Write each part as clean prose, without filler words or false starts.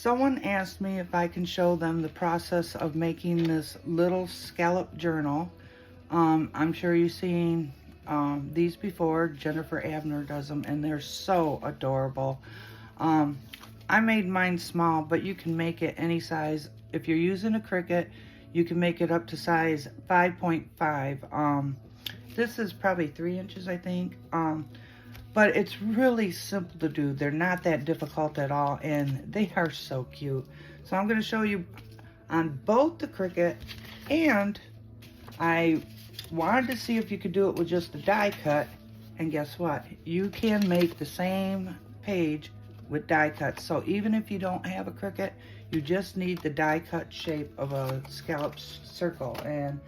Someone asked me if I can show them the process of making this little scallop journal. I'm sure you've seen these before. Jennifer Abner does them, and they're so adorable. I made mine small, but you can make it any size. If you're using a Cricut, you can make it up to size 5.5. This is probably 3 inches, I think. But it's really simple to do. They're not that difficult at all, and they are so cute. So I'm going to show you on both the Cricut, and I wanted to see if you could do it with just a die cut, and guess what? You can make the same page with die cuts. So even if you don't have a Cricut, you just need the die cut shape of a scallop circle. And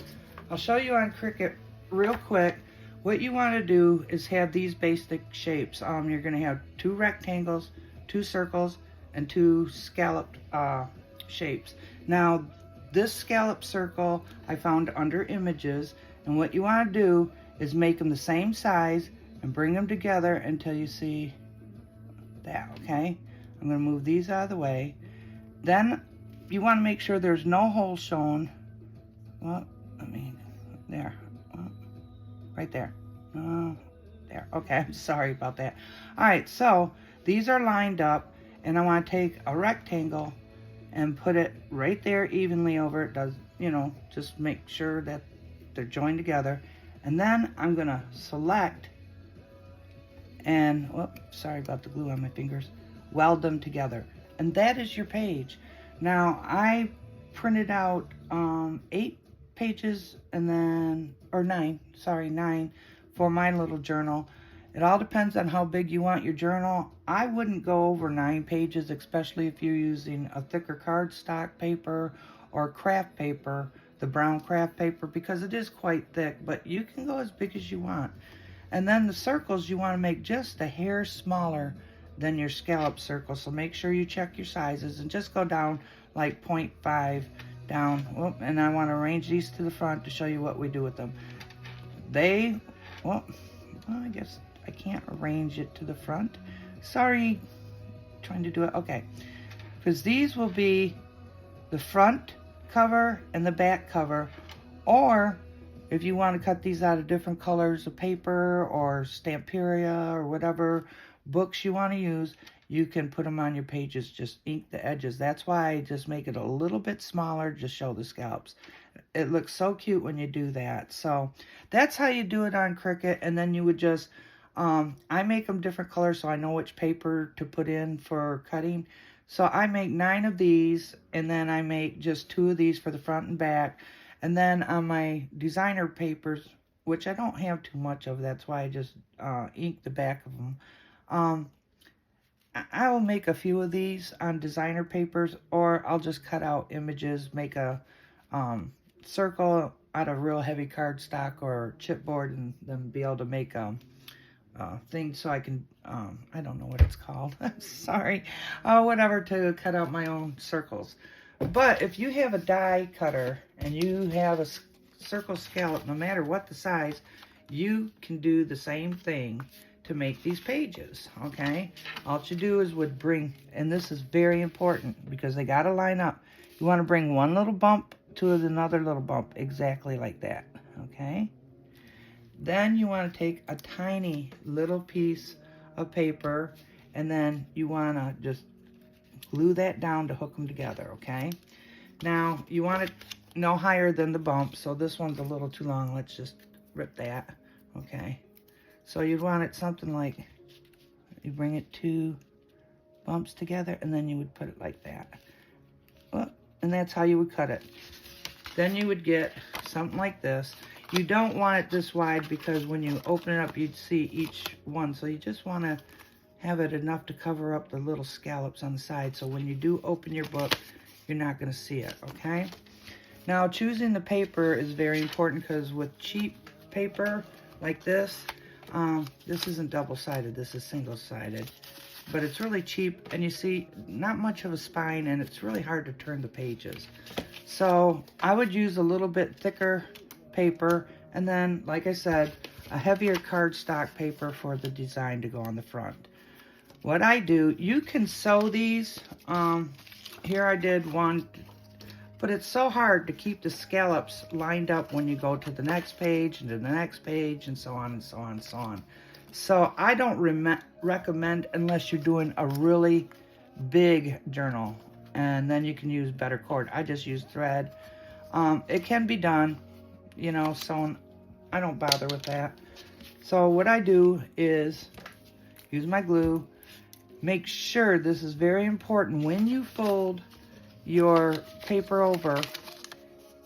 I'll show you on Cricut real quick. What you want to do is have these basic shapes. You're going to have 2 rectangles, 2 circles, and 2 scalloped shapes. Now, this scallop circle I found under images, and what you want to do is make them the same size and bring them together until you see that, okay? I'm going to move these out of the way. Then you want to make sure there's no hole shown. Well, there. Right there. There. Okay, I'm sorry about that. All right, so these are lined up, and I want to take a rectangle and put it right there evenly over it. Does, you know, just make sure that they're joined together. And then I'm going to select and, whoops, sorry about the glue on my fingers, weld them together. And that is your page. Now, I printed out 8 pages and then, or 9 for my little journal. It all depends on how big you want your journal. I wouldn't go over 9 pages, especially if you're using a thicker cardstock paper or craft paper, the brown craft paper, because it is quite thick, but you can go as big as you want. And then the circles you want to make just a hair smaller than your scallop circle, so make sure you check your sizes and just go down like 0.5 down. Whoop, and I want to arrange these to the front to show you what we do with them. Well, I guess I can't arrange it to the front. Sorry, trying to do it. Okay, because these will be the front cover and the back cover, or if you want to cut these out of different colors of paper or Stamperia or whatever books you want to use, you can put them on your pages. Just ink the edges. That's why I just make it a little bit smaller, just show the scallops. It looks so cute when you do that. So that's how you do it on Cricut. And then you would just, I make them different colors so I know which paper to put in for cutting. So I make 9 of these, and then I make just 2 of these for the front and back. And then on my designer papers, which I don't have too much of, that's why I just ink the back of them. I will make a few of these on designer papers, or I'll just cut out images, make a circle out of real heavy cardstock or chipboard, and then be able to make things so I can, I don't know what it's called, sorry, whatever, to cut out my own circles. But if you have a die cutter and you have a circle scallop, no matter what the size, you can do the same thing to make these pages, okay? All you do is bring, and this is very important because they got to line up. You want to bring one little bump to another little bump, exactly like that, okay? Then you want to take a tiny little piece of paper, and then you want to just glue that down to hook them together, okay? Now, you want it no higher than the bump, so this one's a little too long. Let's just rip that, okay? So you'd want it something like, you bring it 2 bumps together, and then you would put it like that. Well, and that's how you would cut it. Then you would get something like this. You don't want it this wide because when you open it up, you'd see each one. So you just want to have it enough to cover up the little scallops on the side. So when you do open your book, you're not going to see it, okay? Now, choosing the paper is very important because with cheap paper like this isn't double-sided, this is single-sided. But it's really cheap, and you see, not much of a spine, and it's really hard to turn the pages. So I would use a little bit thicker paper, and then, like I said, a heavier cardstock paper for the design to go on the front. What I do, you can sew these here I did one, but it's so hard to keep the scallops lined up when you go to the next page and to the next page and so on and so on and so on. So I don't recommend unless you're doing a really big journal, and then you can use better cord. I just use thread. It can be done, you know, so I don't bother with that. So what I do is use my glue. Make sure, this is very important, when you fold your paper over,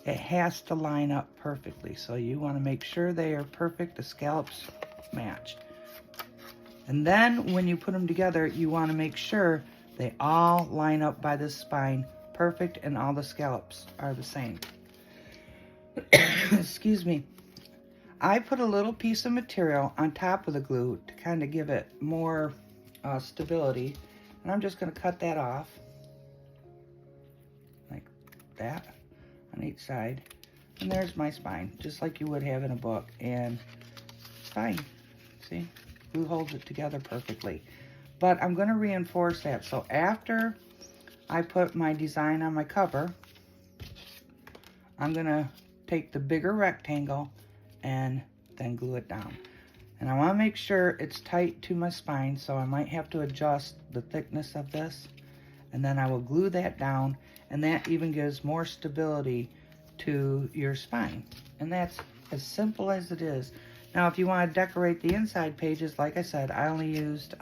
it has to line up perfectly. So you want to make sure they are perfect, the scallops match. And then when you put them together, you want to make sure they all line up by the spine perfect and all the scallops are the same. Excuse me. I put a little piece of material on top of the glue to kind of give it more stability. And I'm just going to cut that off like that on each side. And there's my spine, just like you would have in a book. And it's fine. See? Glue holds it together perfectly. But I'm going to reinforce that. So after I put my design on my cover, I'm going to take the bigger rectangle and then glue it down. And I want to make sure it's tight to my spine, so I might have to adjust the thickness of this. And then I will glue that down, and that even gives more stability to your spine. And that's as simple as it is. Now, if you want to decorate the inside pages, like I said, I only used,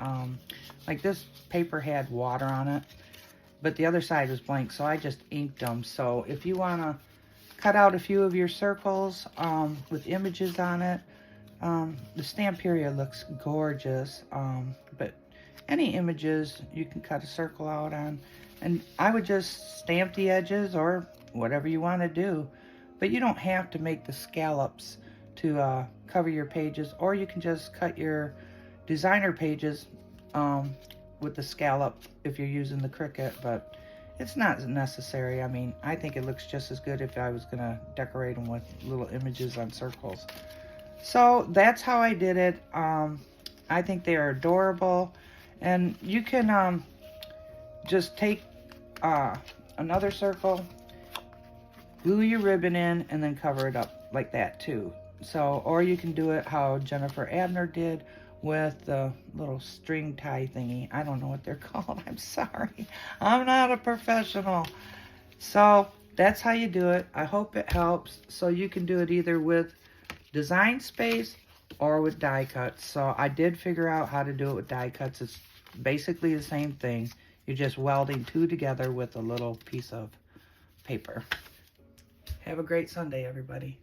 like this paper had water on it, but the other side was blank, so I just inked them. So if you want to cut out a few of your circles with images on it, the stamp period looks gorgeous, but any images you can cut a circle out on. And I would just stamp the edges or whatever you want to do, but you don't have to make the scallops to cover your pages, or you can just cut your designer pages with the scallop if you're using the Cricut, but it's not necessary. I mean, I think it looks just as good if I was gonna decorate them with little images on circles. So that's how I did it. I think they are adorable, and you can just take another circle, glue your ribbon in, and then cover it up like that too. So, or you can do it how Jennifer Abner did with the little string tie thingy. I don't know what they're called. I'm sorry. I'm not a professional. So that's how you do it. I hope it helps. So you can do it either with design space or with die cuts. So I did figure out how to do it with die cuts. It's basically the same thing. You're just welding two together with a little piece of paper. Have a great Sunday, everybody.